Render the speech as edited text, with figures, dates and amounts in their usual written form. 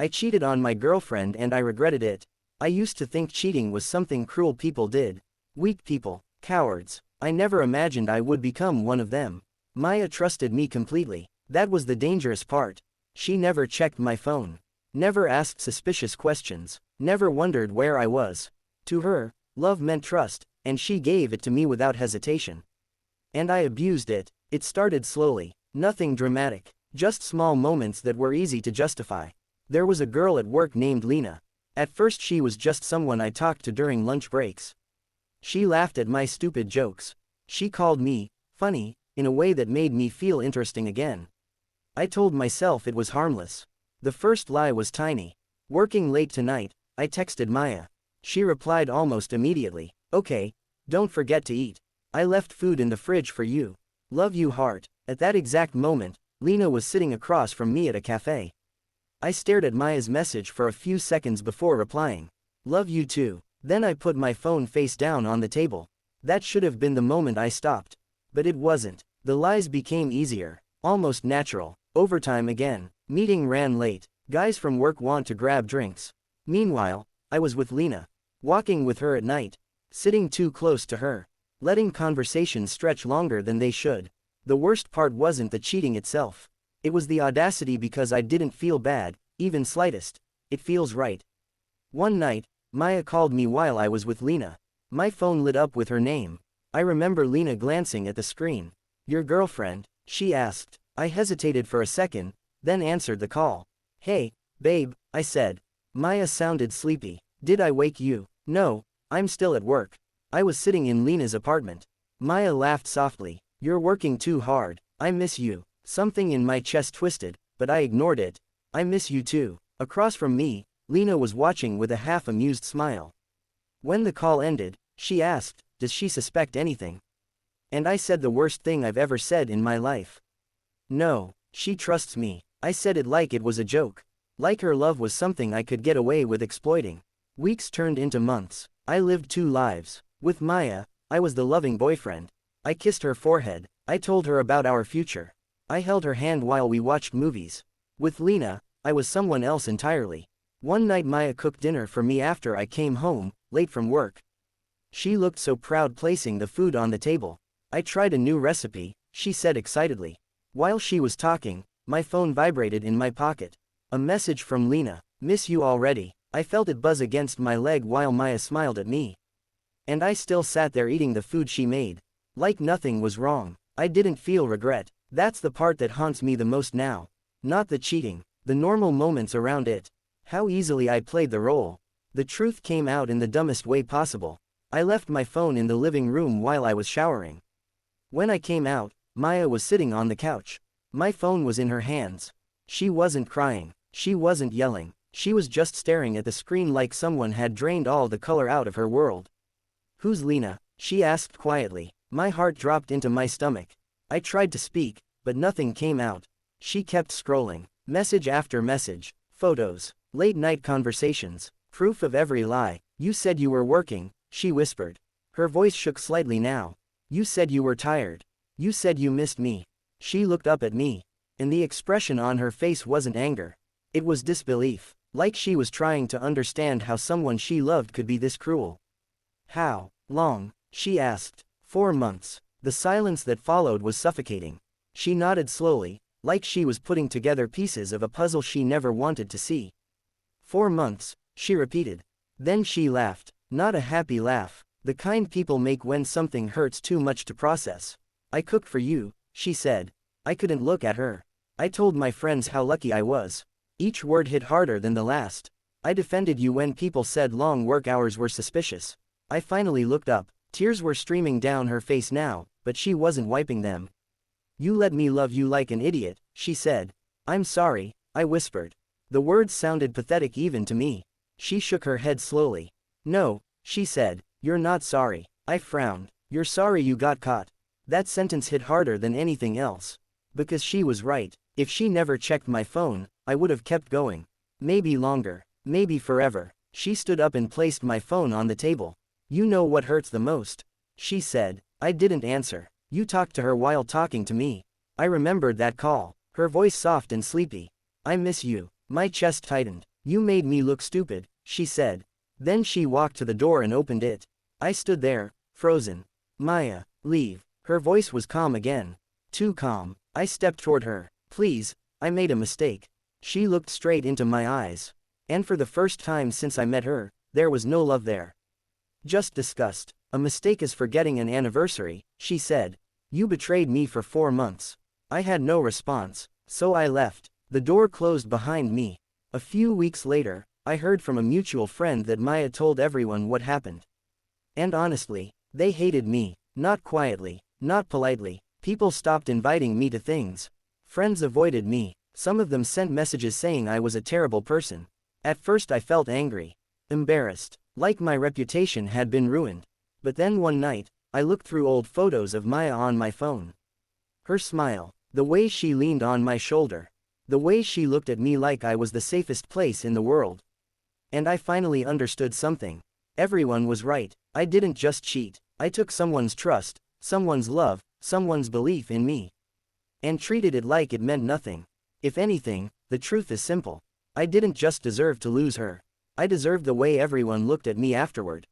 I cheated on my girlfriend and I regretted it. I used to think cheating was something cruel people did. Weak people, cowards. I never imagined I would become one of them. Maya trusted me completely. That was the dangerous part. She never checked my phone. Never asked suspicious questions. Never wondered where I was. To her, love meant trust, and she gave it to me without hesitation. And I abused it. It started slowly. Nothing dramatic. Just small moments that were easy to justify. There was a girl at work named Lena. At first she was just someone I talked to during lunch breaks. She laughed at my stupid jokes. She called me funny, in a way that made me feel interesting again. I told myself it was harmless. The first lie was tiny. Working late tonight, I texted Maya. She replied almost immediately, "Okay, don't forget to eat. I left food in the fridge for you. Love you heart." At that exact moment, Lena was sitting across from me at a cafe. I stared at Maya's message for a few seconds before replying. "Love you too." Then I put my phone face down on the table. That should have been the moment I stopped. But it wasn't. The lies became easier, almost natural. Overtime again. Meeting ran late. Guys from work want to grab drinks. Meanwhile, I was with Lena. Walking with her at night. Sitting too close to her. Letting conversations stretch longer than they should. The worst part wasn't the cheating itself. It was the audacity because I didn't feel bad, even slightest. It feels right. One night, Maya called me while I was with Lena. My phone lit up with her name. I remember Lena glancing at the screen. "Your girlfriend?" she asked. I hesitated for a second, then answered the call. "Hey, babe," I said. Maya sounded sleepy. "Did I wake you?" "No, I'm still at work." I was sitting in Lena's apartment. Maya laughed softly. "You're working too hard. I miss you." Something in my chest twisted, but I ignored it. "I miss you too." Across from me, Lena was watching with a half-amused smile. When the call ended, she asked, "Does she suspect anything?" And I said the worst thing I've ever said in my life. "No, she trusts me." I said it like it was a joke. Like her love was something I could get away with exploiting. Weeks turned into months. I lived two lives. With Maya, I was the loving boyfriend. I kissed her forehead. I told her about our future. I held her hand while we watched movies. With Lena, I was someone else entirely. One night Maya cooked dinner for me after I came home, late from work. She looked so proud placing the food on the table. "I tried a new recipe," she said excitedly. While she was talking, my phone vibrated in my pocket. A message from Lena. "Miss you already." I felt it buzz against my leg while Maya smiled at me. And I still sat there eating the food she made. Like nothing was wrong. I didn't feel regret. That's the part that haunts me the most now. Not the cheating. The normal moments around it. How easily I played the role. The truth came out in the dumbest way possible. I left my phone in the living room while I was showering. When I came out, Maya was sitting on the couch. My phone was in her hands. She wasn't crying. She wasn't yelling. She was just staring at the screen like someone had drained all the color out of her world. "Who's Lena?" she asked quietly. My heart dropped into my stomach. I tried to speak, but nothing came out. She kept scrolling. Message after message. Photos. Late-night conversations. Proof of every lie. "You said you were working," she whispered. Her voice shook slightly now. "You said you were tired. You said you missed me." She looked up at me. And the expression on her face wasn't anger. It was disbelief. Like she was trying to understand how someone she loved could be this cruel. "How long?" she asked. 4 months. The silence that followed was suffocating. She nodded slowly, like she was putting together pieces of a puzzle she never wanted to see. 4 months, she repeated. Then she laughed. Not a happy laugh. The kind people make when something hurts too much to process. "I cooked for you," she said. I couldn't look at her. I told my friends how lucky I was. Each word hit harder than the last. I defended you when people said long work hours were suspicious. I finally looked up. Tears were streaming down her face now, but she wasn't wiping them. "You let me love you like an idiot," she said. "I'm sorry," I whispered. The words sounded pathetic even to me. She shook her head slowly. "No," she said, "you're not sorry." I frowned. "You're sorry you got caught." That sentence hit harder than anything else. Because she was right. If she never checked my phone, I would have kept going. Maybe longer. Maybe forever. She stood up and placed my phone on the table. "You know what hurts the most," she said. I didn't answer. "You talked to her while talking to me." I remembered that call. Her voice soft and sleepy. "I miss you." My chest tightened. You made me look stupid, she said. Then she walked to the door and opened it. I stood there, frozen. Maya, leave. Her voice was calm again. Too calm. I stepped toward her. Please, I made a mistake. She looked straight into my eyes. And for the first time since I met her, there was no love there. Just disgust. A mistake is forgetting an anniversary, she said. You betrayed me for 4 months. I had no response, so I left. The door closed behind me. A few weeks later, I heard from a mutual friend that Maya told everyone what happened. And honestly, they hated me. Not quietly, not politely. People stopped inviting me to things. Friends avoided me. Some of them sent messages saying I was a terrible person. At first I felt angry, embarrassed, like my reputation had been ruined. But then one night, I looked through old photos of Maya on my phone. Her smile, the way she leaned on my shoulder, the way she looked at me like I was the safest place in the world. And I finally understood something. Everyone was right. I didn't just cheat. I took someone's trust, someone's love, someone's belief in me, and treated it like it meant nothing. If anything, the truth is simple. I didn't just deserve to lose her. I deserved the way everyone looked at me afterward.